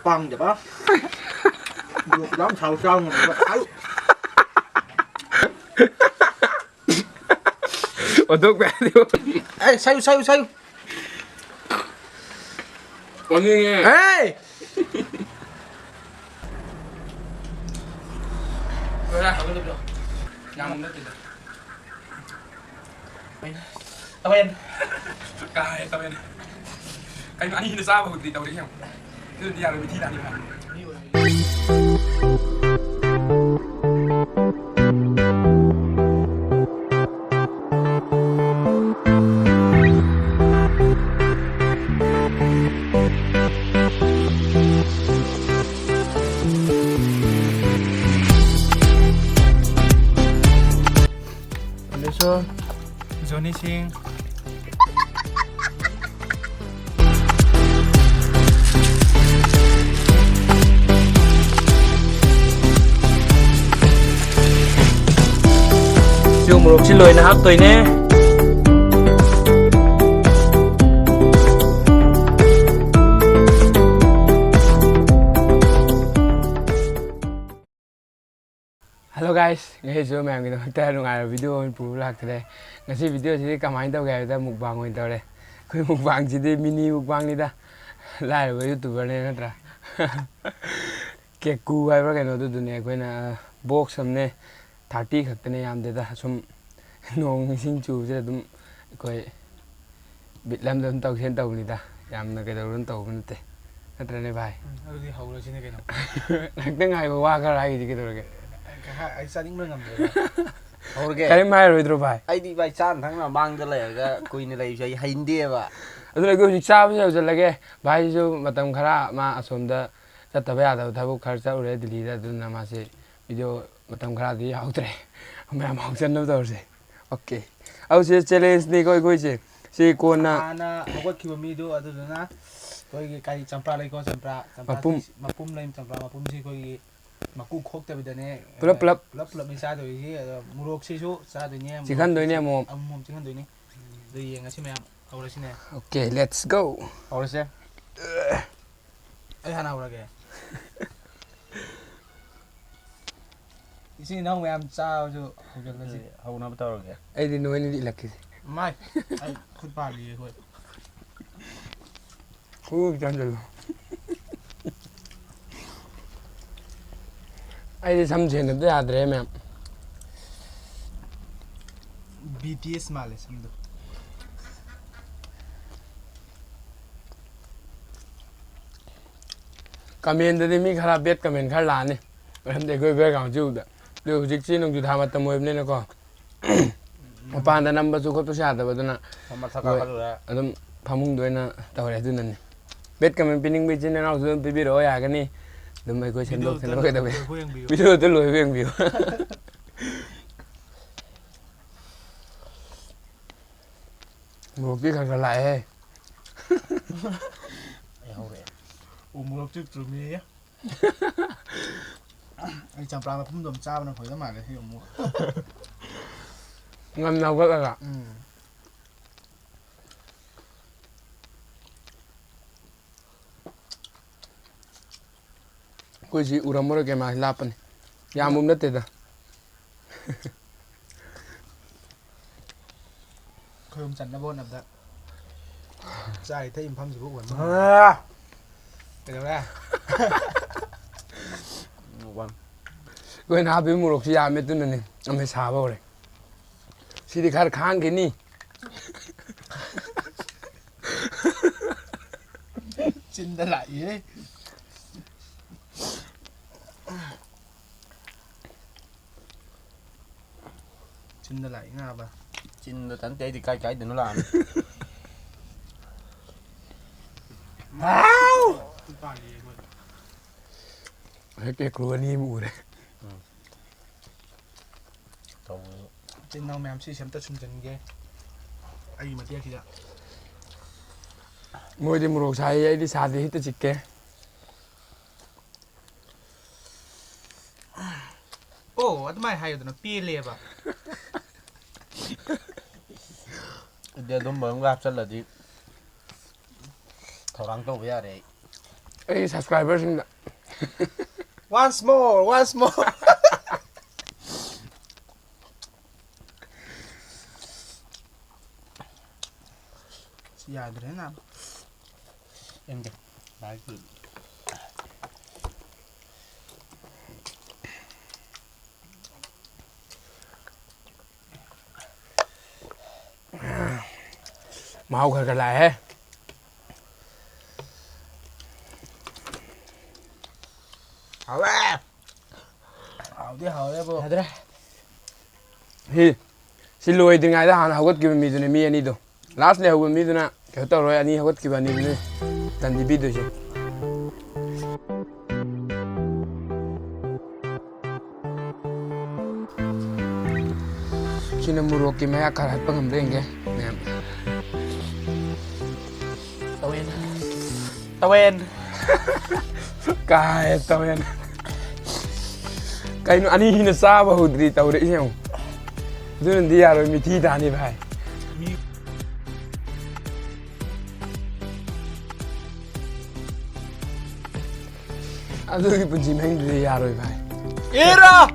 bằng vậy bác được đóng sầu xong rồi thấy Ủa thuốc bé đi. ê sao Có nghe. ê Rồi ra, không được rồi. Nhằm nó thì tao em Cái tao bên. Cái anh nhìn sao mà thì tao đấy không? Cứ đi ra rồi thi nào đi mà. 안녕하세요 조니 싱 Siêu một xin lỗiนะครับตัวนี้Hello guys, ngày xưa mẹ mình đang tay ngày video mình phụ lạc thế ngày xưa video chỉ cầm ảnh tao gài ta mukbang mình tao đây, cái mukbang chỉ đi mini mukbang đi ta, lại với youtuber này nữa ra, cái cú hay cái nào đó tụi này cái na box हमने 30 khắc này làm thế ta, xong nong sinh chu thế tụm cái bị làm đơn tàu trên tàu này ta, làm cái tàu đơn tàu mình thế, thế này bài, đi hầu là trên cái nào đặc tiếng ngày qua cái này thì cái đó cái ai sao những nơi ngầm rồi cái mai rồi rồi bài ai đi vay san thằng nào mang cho lại cái quỳ này lại chơi hay đi vậy ꯑꯗꯨꯅ ꯑꯩꯈꯣꯏ ꯍꯧꯖꯤꯛ ꯆꯥꯕꯁꯦ ꯍꯧꯖꯤꯜꯂꯒꯦ ꯚꯥꯏꯁꯨ ꯃꯇꯝ ꯈꯔ ꯃꯥ ꯑꯁꯣꯝꯗ ꯆꯠꯇꯕ ꯌꯥꯗꯕ ꯊꯕꯛ ꯈꯔ ꯆꯠꯂꯨꯔꯦ ꯗꯤꯜꯂꯤꯗ ꯑꯗꯨꯅ ꯃꯥꯁꯦ ꯚꯤꯗꯤꯑꯣ ꯃꯇꯝ ꯈꯔꯗꯤ ꯌꯥꯎꯗ꯭ꯔꯦ ꯃꯌꯥꯝ ꯍꯧꯖꯟꯅꯕ ꯇꯧꯔꯁꯦ ꯑꯣꯀꯦ ꯑꯧ ꯁꯤ ꯆꯦꯂꯦꯟꯖꯅꯤꯀꯣ ꯑꯩꯈꯣꯏꯁꯦ ꯁꯤ ꯀꯣꯟꯅ ꯍꯥꯟꯅ ꯍꯧꯒꯠꯈꯤꯕ ꯃꯤꯗꯨ ꯑꯗꯨꯗꯨꯅ ꯑꯩꯈꯣꯏꯒꯤ ꯀꯔꯤ ꯆꯝꯄ꯭ꯔꯥ ꯂꯩꯀꯣ ꯆꯝꯄ꯭ꯔꯥ ꯃꯄꯨꯝ ꯂꯩ ꯆꯝꯄ꯭ꯔꯥ ꯃꯄꯨꯝꯁꯤ ꯑꯩꯈꯣꯏꯒꯤ ꯃꯀꯨ ꯈꯣꯛꯇꯕꯤꯗꯅꯦ ꯄꯨꯂꯞ ꯆꯥꯗꯣꯏꯁꯤ ꯑꯗꯣ ꯃꯣꯔꯣꯛꯁꯤꯁꯨ ꯆꯥꯗꯣꯏꯅꯦ ꯆꯤꯛꯍꯟꯗꯣꯏꯅꯦ ꯑꯃꯨꯛ ꯆꯤꯛꯍꯟꯗꯣꯏꯅꯤ ꯑꯗꯨ ꯌꯦꯡꯉꯁꯤ ꯃꯌꯥꯝ ꯍꯧꯔꯁꯤꯅꯦ ꯑꯣꯀꯦ ꯂꯦꯠꯁ ꯒꯣ ꯍꯧꯔꯁꯦ ꯑꯩ ꯍꯥꯟꯅ ꯍꯧꯔꯒꯦ ꯏꯆꯤꯟ ꯏꯅꯥꯎ ꯃꯌꯥꯝ ꯆꯥꯕꯁꯨ ꯍꯧꯖꯤꯜꯂꯁꯤ hầu nó tao rồi ꯑꯩꯗꯤ ꯅꯣꯏꯅ ꯏꯜꯂꯛꯈꯤꯁꯦ ꯃꯥꯏ ꯑꯩ ꯈꯨꯠ ꯄꯥꯜꯂꯤꯌꯦ ꯑꯩꯈꯣꯏ ꯆꯥꯟꯁꯤꯜꯂꯣ ꯑꯩꯗꯤ ꯁꯝ ꯁꯦꯡꯗꯕ ꯌꯥꯗ꯭ꯔꯦ ꯃꯌꯥꯝ BTS ꯃꯥꯜꯂꯦ ꯁꯝꯗꯣ ꯀꯃꯦꯟꯗꯗꯤ ꯃꯤ ꯈꯔ ꯕꯦꯠ ꯀꯃꯦꯟ ꯈꯔ ꯂꯥꯛꯑꯅꯤ ꯃꯔꯝꯗꯤ ꯑꯩꯈꯣꯏ ꯕꯦꯛꯒ꯭ꯔꯥꯎꯟꯁꯤ ꯎꯕꯗ ꯑꯗꯨ ꯍꯧꯖꯤꯛꯁꯤ ꯅꯣꯡꯖꯨ ꯊꯥ ꯃꯇꯝ ꯑꯣꯏꯕꯅꯤꯅꯀꯣ ꯃꯄꯥꯟꯗ ꯅꯝꯕꯁꯨ ꯈꯣꯠꯄꯁꯨ ꯌꯥꯗꯕ ꯑꯗꯨꯅ ꯑꯗꯨꯝ ꯐꯃꯨꯡꯗ ꯑꯣꯏꯅ ꯇꯧꯔꯦ ꯑꯗꯨꯅꯅꯤ ꯕꯦꯠ ꯀꯃꯦꯟ ꯄꯤꯅꯤꯡꯕ ꯏꯆꯤꯟ ꯏꯅꯥꯎꯁꯨ ꯑꯗꯨꯝ ꯄꯤꯕꯤꯔꯛꯑꯣ ꯌꯥꯒꯅꯤ ꯑꯗꯨꯝ ꯑꯩꯈꯣꯏ ꯁꯦꯝꯗꯣꯛ ꯀꯩꯗꯧꯋꯤ ꯚꯤꯗꯤꯑꯣꯗ ꯂꯣꯏꯕ ꯌꯦꯡꯕꯤꯌꯨ ꯃꯣꯔꯣꯛꯇꯤ ꯈꯔ ꯈꯔ ꯂꯥꯛꯑꯦ ai hầu vậy ꯎ ꯃꯣꯔꯣꯛ ꯆꯤꯛꯇ꯭ꯔꯨꯃꯤ ꯑꯩ ꯆꯝꯄ꯭ꯔꯥ ꯃꯄꯨꯝꯗꯣ ꯆꯥꯕꯅ ꯐꯒꯗ ꯃꯥꯜꯂꯦ ꯁꯤ ꯑꯃꯨꯛ ꯉꯟꯅ ꯍꯧꯒꯠꯂꯒ ꯑꯩꯈꯣꯏꯁꯤ ꯎꯔꯝꯃꯔꯣꯏ ꯀꯦꯃꯦꯔꯥꯁꯤ ꯂꯥꯞꯄꯅꯤ ꯌꯥꯝꯕ ꯅꯠꯇꯦꯗ ꯈꯣꯏꯔꯨꯝ ꯆꯟꯅꯕ ꯍꯣꯠꯅꯕꯗ ꯆꯥꯔꯤ ꯊꯛꯏ ꯃꯐꯝꯁꯤꯕꯨ ꯎꯍꯟꯕ ꯀꯩꯗꯧꯔꯦ ꯑꯩꯈꯣꯏꯅ ꯍꯥꯞꯄꯤꯕ ꯃꯣꯔꯣꯛꯁꯤ ꯌꯥꯝꯃꯦ ꯑꯗꯨꯅꯅꯤ ꯑꯃ ꯁꯥꯕ ꯍꯧꯔꯦ ꯁꯤꯗꯤ ꯈꯔ ꯈꯥꯡꯈꯤꯅꯤ ꯆꯤꯟꯗ ꯂꯥꯛꯏꯍꯦ ꯆꯤꯟꯗ ꯂꯥꯛꯏ ꯉꯥꯕ chín rồi tánh chơi thì cay đừng nó làm cái cua ni mù đấy trên nào mềm xí xém tất xung chân ghê ai mà tiếc kìa môi đi mù sai ấy đi xa thì hít tới chích kê ô anh mai hay rồi nó pia lẹp à giờ đúng bữa gặp rất là đi thầu răng tôi với đấy ꯑꯩ ꯁꯕꯁꯀ꯭ꯔꯥꯏꯕꯔꯁꯤꯡꯗ once more ꯌꯥꯗ꯭ꯔꯦ ꯅꯥ Em Đấy cứ Màu khởi lại hết. hảo đấy bro Thế đấy. Hi. Xin lỗi từ ngày đó hắn hawat kêu mi tụi mi anh đi đâu. Last này hawat mi tụi na. Cái tao rồi anh hawat kêu anh đi nữa. Tận đi biết được chứ. Khi nào mua cái máy card hết bằng lên cái. Nè. tao en Cái tao em. Cái nó anh đi nó xa vào hụt đi tao đấy xem. Rồi đi à rồi mi thi đàn đi phải. À rồi cái gì mình đi à rồi phải. Ira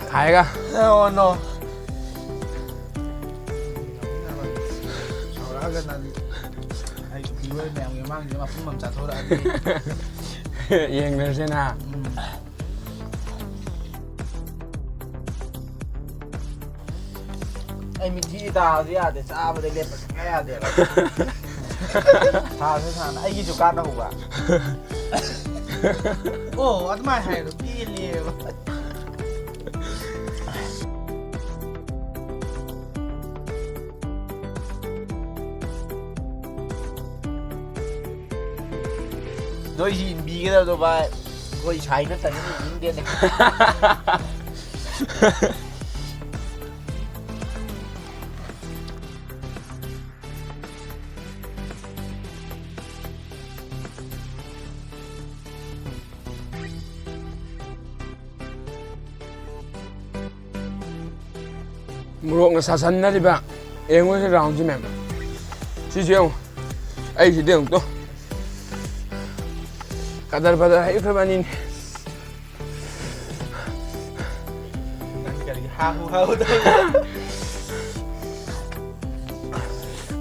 Khai cả. no no sau đó cái này ai đi với mèo người mang nhưng mà cũng mầm chặt thôi đã đi Yên lên xem nào. ai mình thi tao gì à để sao mà để lên cái à để thà thế thà ai cái chỗ cát đâu cả ô anh mai hay rồi đi liền đôi nhìn bị cái đâu rồi vậy coi trái nó thành những tiền này Murok na sasan na di ba? Em có cái round chứ mẹ. Chứ không? Ai chỉ đường to. Kadar pada hay phải banin. hao hao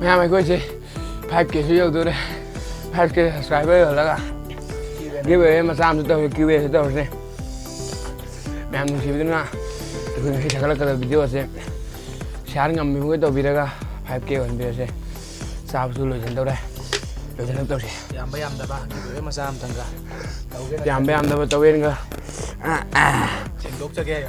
Mẹ mày coi chứ. 5K suy tôi đây. 5K subscriber rồi đó. Give away mà sam tôi give away tôi đây. Mẹ mình chỉ biết là tôi hay chắc là cái video sẽ share ngầm mình cái tàu video ra 5K còn bây giờ sao tôi lôi chân đâu đây. Lôi chân đâu rồi. Yam bayam da ba give away mà sam thằng cả. Yam bayam da ba tàu bên cơ. Chuyện đốt cho ghê.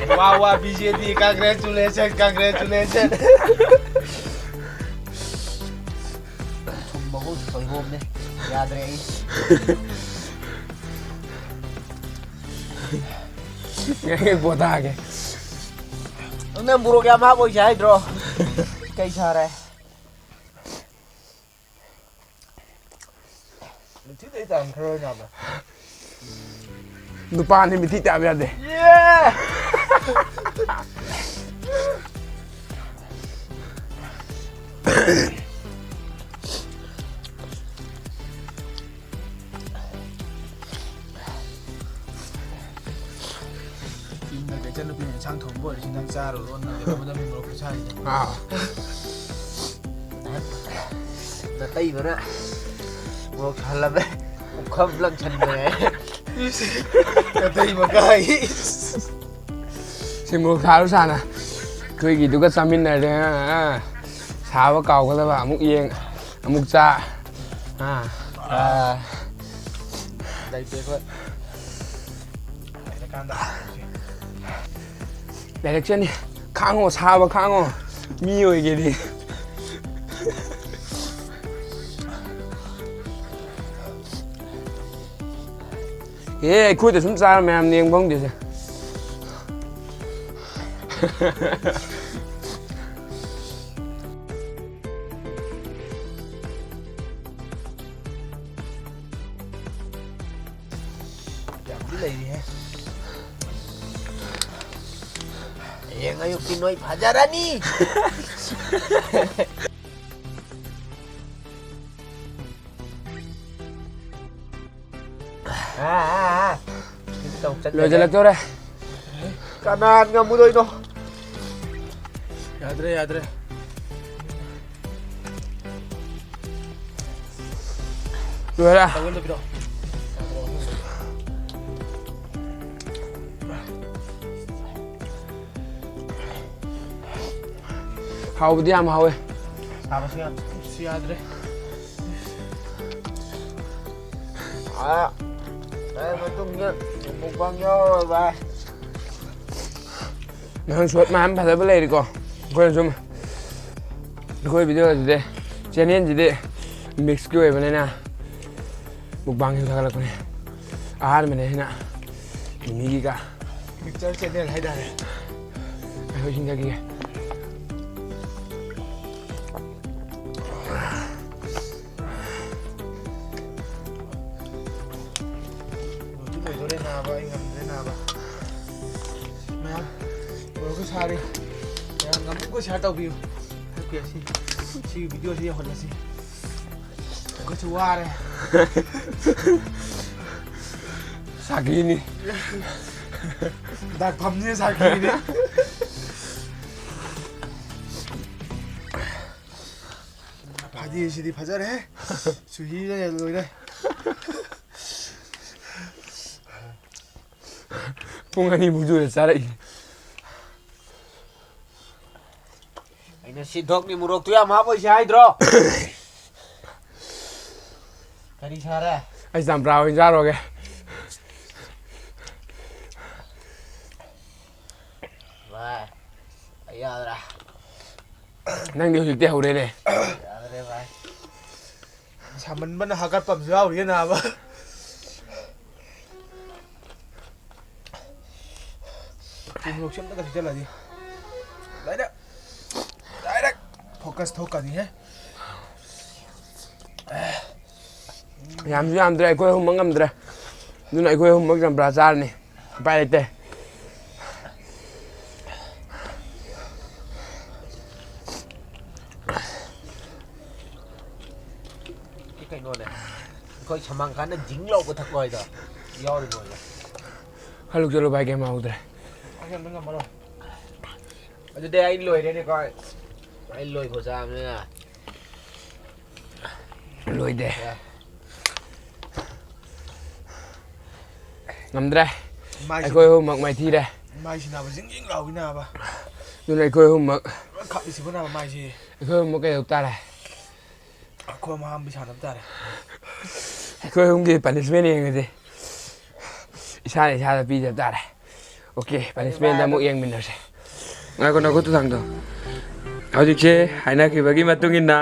Wow, wow, BJD, congratulations. Thùng bầu hút hồi hôm đi, ra đây. Cái bộ ta kìa. Ông buru kaya mah boy sai bro. Kay sare. Mình thích tầm khơi nào mà. Nupa ni miti tak biar deh. Yeah. Cái chân nó bị sang thủng bội trên đang ra rồi luôn để mà mình một cái chai. À. Là tay vào đó. Một lần đấy. Không lần chân này. Cái tay mà cái. Xin mua khá lúc sao nè. Cứ gì tôi có xăm bên này đây ha. Xào vào cầu của ta bảo múc yên, múc cha. Đây tuyệt vậy. Để được chưa nhỉ? Kháng ngô xào vào kháng ngô. Mi rồi kìa đi. ꯑꯩꯈꯣꯏꯗ ꯁꯨꯝ ꯆꯥꯔ ꯃꯌꯥꯝ ꯌꯦꯡꯕ ꯐꯪꯗꯦꯁꯦ ꯌꯥꯝꯗꯤ ꯂꯩꯔꯤꯍꯦ ꯍꯌꯦꯡ ꯑꯌꯨꯛꯇꯤ ꯅꯣꯏ ꯐꯖꯔꯅꯤ ꯂꯣꯏꯖꯜꯂꯛꯇꯧꯔꯦ ꯀꯅꯥꯅ ꯉꯝꯃꯨꯗꯣꯏꯅꯣ ꯌꯥꯗ꯭ꯔꯦ ꯌꯥꯗ꯭ꯔꯦ ꯂꯣꯏꯔꯦ ꯇꯧꯒꯟꯗ ꯄꯤꯔꯣ ꯍꯥꯎꯕꯗꯤ ꯌꯥꯝ ꯍꯥꯎꯋꯦ ꯁꯥꯕꯁꯨ ꯌꯥꯝ ꯌꯥꯗ꯭ꯔꯦ ꯃꯇꯨꯡꯗ ꯃꯨꯛꯕꯥꯡ ꯌꯥꯎꯔꯣꯏ ꯚꯥꯏ ꯅꯍꯥꯟ ꯁꯣꯠ ꯃꯌꯥꯝ ꯐꯖꯕ ꯂꯩꯔꯤꯀꯣ ꯑꯩꯈꯣꯏꯅ ꯁꯨꯝ ꯑꯩꯈꯣꯏ ꯚꯤꯗꯤꯑꯣꯁꯤꯗꯤ ꯆꯦꯅꯦꯜꯁꯤꯗꯤ ꯃꯤꯛꯁꯀꯤ ꯑꯣꯏꯕꯅꯤꯅ ꯃꯨꯛꯕꯥꯡꯁꯨ ꯊꯥꯒꯠꯂꯛꯄꯅꯦ ꯑꯍꯥꯟꯕꯅꯦ ꯑꯩꯅ ꯃꯤꯃꯤꯒꯤꯒ ꯃꯤꯛꯆꯔ ꯆꯦꯅꯦꯜ ꯍꯥꯏꯇꯥꯔꯦ ꯑꯩꯈꯣꯏ ꯁꯤꯡꯖꯒꯤꯒꯦ ꯂꯣꯏꯗꯣꯔꯦ ꯅꯥꯕ ꯑꯩ ꯉꯝꯗ꯭ꯔꯦ ꯅꯥꯕ ꯃꯌꯥꯝ ꯂꯣꯏꯔꯒ ꯁꯥꯔꯤ ꯃꯌꯥꯝ ꯉꯝꯃꯨꯒ ꯁꯤꯌꯥꯔ ꯇꯧꯕꯤꯌꯨ ꯍꯥꯏꯕꯤꯌꯨ ꯁꯤꯒꯤ ꯚꯤꯗꯤꯑꯣꯁꯤ ꯌꯧꯍꯜꯂꯁꯤ ꯑꯩꯈꯣꯏꯁꯨ ꯋꯥꯔꯦ ꯁꯥꯒꯤꯅꯤ ꯗꯥꯛꯐꯝꯅꯤ ꯁꯥꯒꯤꯅꯤ ꯐꯗꯤꯁꯤꯗꯤ ꯐꯖꯔꯦ ꯆꯨꯍꯤꯗ ꯂꯣꯏꯔꯦ ꯄꯨꯡ ꯑꯅꯤꯃꯨꯛ ꯁꯨꯔꯦ ꯆꯥꯔꯛꯏ ꯑꯩꯅ ꯁꯤꯟꯊꯣꯛꯅꯤ ꯃꯣꯔꯣꯛꯇꯨ ꯌꯥꯝ ꯍꯥꯞꯄꯣꯏꯁꯤ ꯍꯥꯏꯗ꯭ꯔꯣ ꯀꯔꯤ ꯁꯥꯔꯦ ꯑꯩ ꯆꯝꯄ꯭ꯔꯥ ꯑꯣꯏꯅ ꯆꯥꯔꯣꯒꯦ ꯚꯥꯏ ꯑꯩ ꯌꯥꯗ꯭ꯔꯦ ꯅꯪꯗꯤ ꯍꯧꯖꯤꯛꯇꯤ ꯍꯧꯔꯦꯅꯦ ꯌꯥꯗ꯭ꯔꯦ ꯚꯥꯏ ꯁꯥꯃꯟꯕꯅ ꯍꯥꯒꯠꯄ ꯑꯃꯁꯨ ꯌꯥꯎꯔꯤꯌꯦ ꯅꯥꯕ ꯃꯣꯔꯣꯛꯁꯤ ꯑꯝꯇꯒ ꯊꯤꯖꯤꯜꯂꯗꯤ ꯗꯥꯏꯔꯦꯛ ꯐꯣꯀꯁ ꯊꯣꯛꯀꯅꯤꯍꯦ ꯌꯥꯝꯁꯨ ꯌꯥꯝꯗ꯭ꯔꯦ ꯑꯩꯈꯣꯏ ꯑꯍꯨꯝꯃꯛ ꯉꯝꯗ꯭ꯔꯦ ꯑꯗꯨꯅ ꯑꯩꯈꯣꯏ ꯑꯍꯨꯝꯃꯛ ꯆꯝꯄ꯭ꯔꯥ ꯆꯥꯔꯅꯤ ꯎꯄꯥꯏ ꯂꯩꯇꯦ ꯀꯩꯅꯣꯅꯦ ꯑꯩꯈꯣꯏ ꯁꯃꯥꯡꯈꯥꯟꯗ ꯖꯤꯡ ꯂꯧꯕ ꯊꯛꯄ ꯍꯥꯏꯗꯣ ꯌꯥꯎꯔꯤꯕ ꯑꯣꯏꯗ ꯍꯜꯂꯨ ꯆꯠꯂꯨ ꯚꯥꯏ ꯀꯩꯝ ꯍꯧꯗ꯭ꯔꯦ ꯑꯩ ꯉꯝꯃꯔꯣꯏ ꯑꯗꯨꯗꯤ ꯑꯩ ꯂꯣꯏꯔꯦꯅꯦꯀꯣ ꯑꯩ ꯂꯣꯏꯈꯣ ꯆꯥꯕꯅꯤꯅ ꯂꯣꯏꯗꯦ ꯉꯝꯗ꯭ꯔꯦ ꯑꯩꯈꯣꯏ ꯑꯍꯨꯝꯃꯛ ꯃꯥꯏꯊꯤꯔꯦ ꯃꯥꯏꯁꯤ ꯅꯥꯕ ꯖꯤꯡ ꯖꯤꯡ ꯂꯥꯎꯏ ꯅꯥꯕ ꯑꯗꯨꯅ ꯑꯩꯈꯣꯏ ꯑꯍꯨꯝꯃꯛ ꯈꯞꯂꯤꯁꯤꯕ ꯅꯥꯕ ꯃꯥꯏꯁꯤ ꯑꯩꯈꯣꯏ ꯑꯍꯨꯝꯃꯛ ꯀꯩꯗꯧ ꯇꯥꯔꯦ ꯑꯩꯈꯣꯏ ꯃꯍꯥꯝꯕꯤ ꯁꯥꯟꯅꯕ ꯇꯥꯔꯦ ꯑꯩꯈꯣꯏ ꯑꯍꯨꯝꯒꯤ ꯄꯅꯤꯁꯃꯦꯟ ꯌꯦꯡꯉꯁꯤ ꯏꯁꯥꯅ ꯏꯁꯥꯗ ꯄꯤꯖꯕ ꯇꯥꯔꯦ ꯑꯣꯀꯦ ꯄꯅꯤꯁꯃꯦꯟꯗ ꯑꯃꯨꯛ ꯌꯦꯡꯃꯤꯟꯅꯔꯁꯦ ꯉꯥꯏꯈꯣ ꯅꯈꯨꯠꯇꯨ ꯊꯥꯡꯗꯣ ꯍꯧꯖꯤꯛꯁꯦ ꯍꯥꯏꯅꯈꯤꯕꯒꯤ ꯃꯇꯨꯡ ꯏꯟꯅ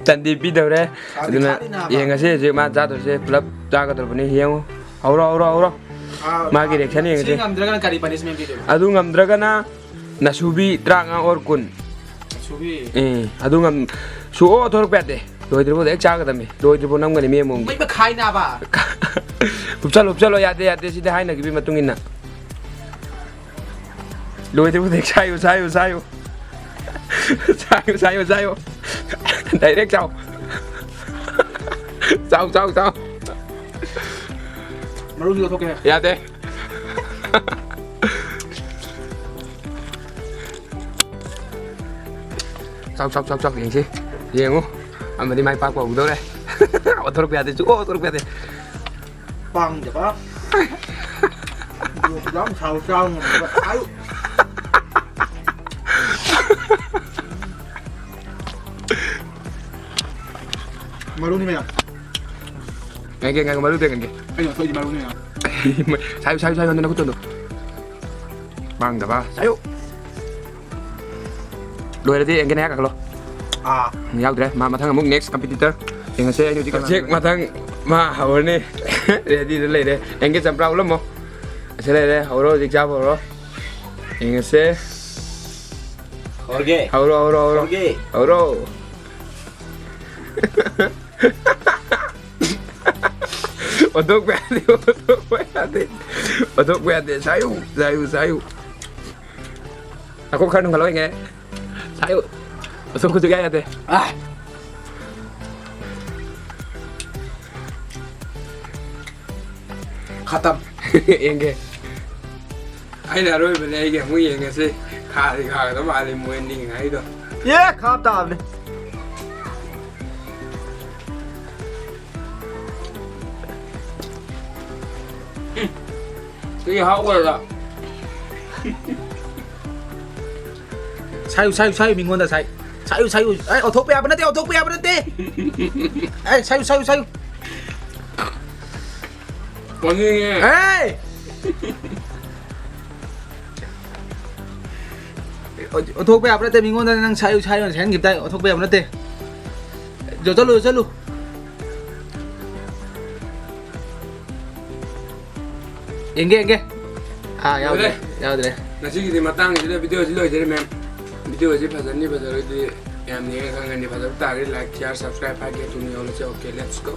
ꯇꯟꯗꯤ ꯄꯤꯗꯧꯔꯦ ꯑꯗꯨꯅ ꯌꯦꯡꯉꯁꯤ ꯍꯧꯖꯤꯛ ꯃꯥ ꯆꯥꯗꯣꯏꯁꯦ ꯄꯨꯂꯞ ꯆꯥꯒꯗꯧꯔꯕꯅꯤ ꯌꯦꯡꯉꯨ ꯍꯧꯔꯣ ꯃꯥꯒꯤ ꯔꯤꯑꯦꯛꯁꯟ ꯌꯦꯡꯉꯁꯤ ꯉꯝꯗ꯭ꯔꯒꯅ ꯀꯔꯤ ꯄꯅꯤꯁꯃꯦꯟ ꯄꯤꯗꯣꯏꯕ ꯑꯗꯨ ꯉꯝꯗ꯭ꯔꯒꯅ ꯅꯁꯨꯕꯤ 35 ꯑꯣꯔ 10 ꯁꯨꯕꯤ ꯑꯗꯨ ꯁꯨꯑꯣ ꯊꯣꯔꯛꯄ ꯌꯥꯗꯦ ꯂꯣꯏꯗ꯭ꯔꯤꯕꯣ ꯍꯦꯛ ꯆꯥꯒꯗꯕꯅꯤ ꯂꯣꯏꯗ꯭ꯔꯤꯕꯣ ꯅꯝꯒꯅꯤ ꯃꯤ ꯑꯃꯨꯛ ꯃꯩ ꯃꯈꯥꯏ ꯅꯥꯕ ꯎꯞꯆꯜꯂꯣ ꯌꯥꯗꯦ ꯁꯤꯗꯤ ꯍꯥꯏꯅꯈꯤꯕꯒꯤ ꯃꯇꯨꯡ ꯏꯟꯅ ꯂꯣꯏꯗ꯭ꯔꯤꯕꯣ ꯍꯦꯛ ꯁꯥꯏꯌꯨ डायरेक्ट जाओ मरुद लो थोके याद है चौक यहीं ये ngô अमरी माई पाक पाऊ दो रे ओथर पे आते चुको ओथर पे आते bang được á lắm sao ayo malu ni mana ngai malu dengan ke ayo tôi di malu ni sayo nanti aku tuh bang dah ba sayo đuổi đi anh cái này lo nhau đấy mà thằng múc next competitor thì ngày sẽ anh đi check mà thằng mà hầu này 레디도 레디 엥게 잠프라 올라모 세레레 하우로 직잡으로 잉세 Jorge. 하우로 Jorge. 하우로 어떻게 해야 돼 어떻게 해야 돼 사유 aku kan kalau ini sayu langsung juga ya deh Khatam. Enge. Ai là rồi bên đây kìa mũi Enge xí. Khá thì khá nó mà thì mũi đi ngay đó. Yeah, khatam này. Cái hậu rồi đó. 사유 민건다 사유 에이 어떻게 아버한테 어떻게 아버한테 에이 사유 Còn như nghe. 에이 어떻게 아버한테 민건다 난 사유 잘 nghiệp đây 어떻게 아버한테 rồi rất luôn enge à giao đây Là chỉ thì mà tăng thì video chỉ lời thế em. Video chỉ phải dẫn đi bây giờ thì em nhớ rằng anh đi phải ta cái like, share, subscribe, hay cái tụi mình ok let's go.